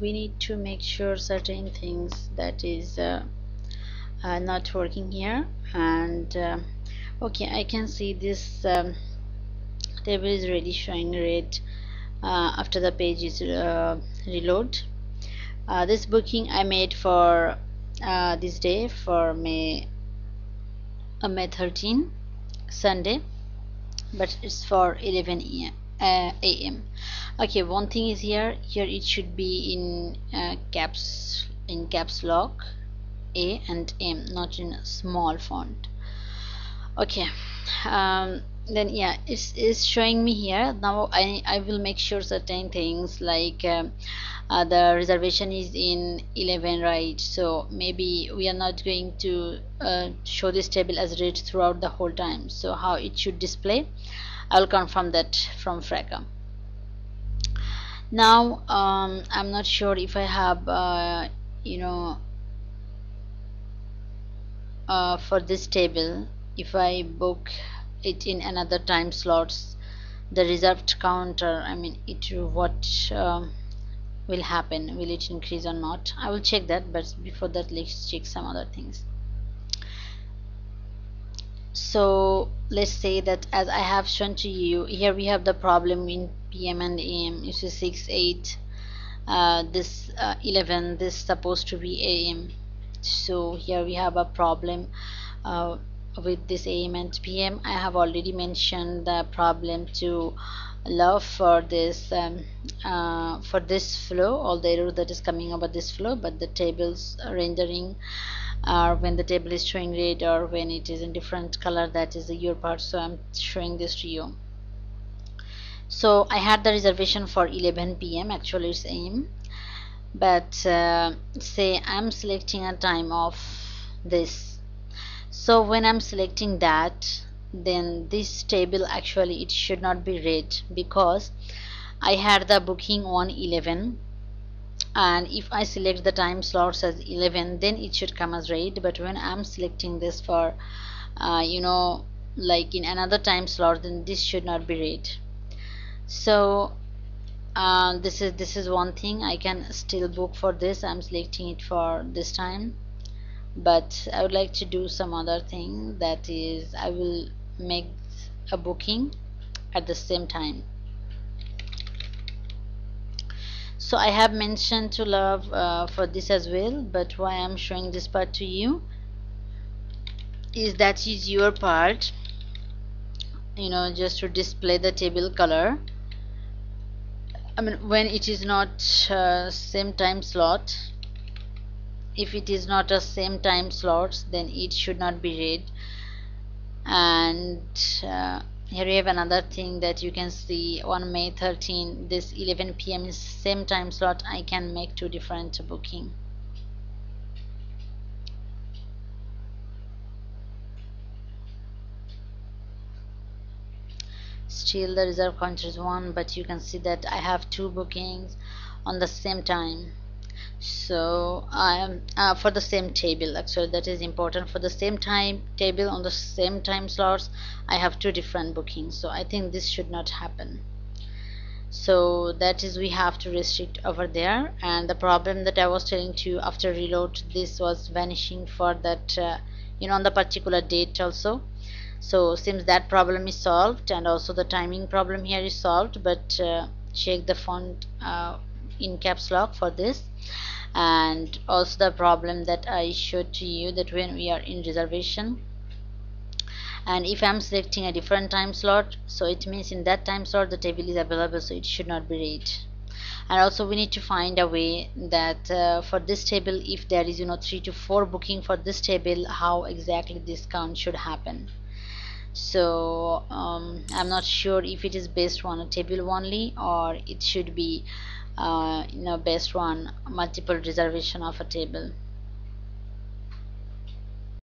we need to make sure certain things that is not working here. And okay, I can see this table is already showing red after the page is reload. This booking I made for this day for May 13 Sunday, but it's for 11 a.m. Okay, one thing is here it should be in caps lock A and M, not in a small font. Okay, then yeah, it's showing me here. Now I will make sure certain things like the reservation is in 11, right? So maybe we are not going to show this table as red throughout the whole time. So how it should display, I'll confirm that from Fracka. Now I'm not sure if I have for this table, if I book it in another time slots, the reserved counter, I mean it, what will happen, will it increase or not? I will check that, but before that let's check some other things. So let's say that as I have shown to you here, we have the problem in PM and AM. You see 6 8 this 11, this supposed to be AM. So here we have a problem with this AM and PM. I have already mentioned the problem to love for this flow, all the error that is coming over this flow, but the tables rendering or when the table is showing red or when it is in different color, that is your part. So I'm showing this to you. So I had the reservation for 11 p.m. actually it's AM, but say I'm selecting a time of this. So when I'm selecting that, then this table actually it should not be red because I had the booking on 11, and if I select the time slots as 11, then it should come as red. But when I'm selecting this for like in another time slot, then this should not be red. So this is one thing. I can still book for this. I'm selecting it for this time, but I would like to do some other thing, that is I will make a booking at the same time. So I have mentioned to love for this as well, but why I'm showing this part to you is that is your part, just to display the table color. I mean when it is not same time slot, if it is not a same time slots, then it should not be red. And here we have another thing that you can see on May 13, this 11 p.m. is same time slot. I can make two different booking. Still the reserve counter is 1, but you can see that I have two bookings on the same time. So I am for the same table, actually that is important. For the same time table on the same time slots, I have two different bookings. So I think this should not happen. So that is, we have to restrict over there. And the problem that I was telling to you, after reload this was vanishing for that on the particular date also. So seems that problem is solved, and also the timing problem here is solved. But check the font in caps lock for this. And also the problem that I showed to you, that when we are in reservation and if I'm selecting a different time slot, so it means in that time slot the table is available, so it should not be red. And also we need to find a way that for this table, if there is 3 to 4 booking for this table, how exactly this count should happen. So I'm not sure if it is based on a table only, or it should be based on multiple reservation of a table.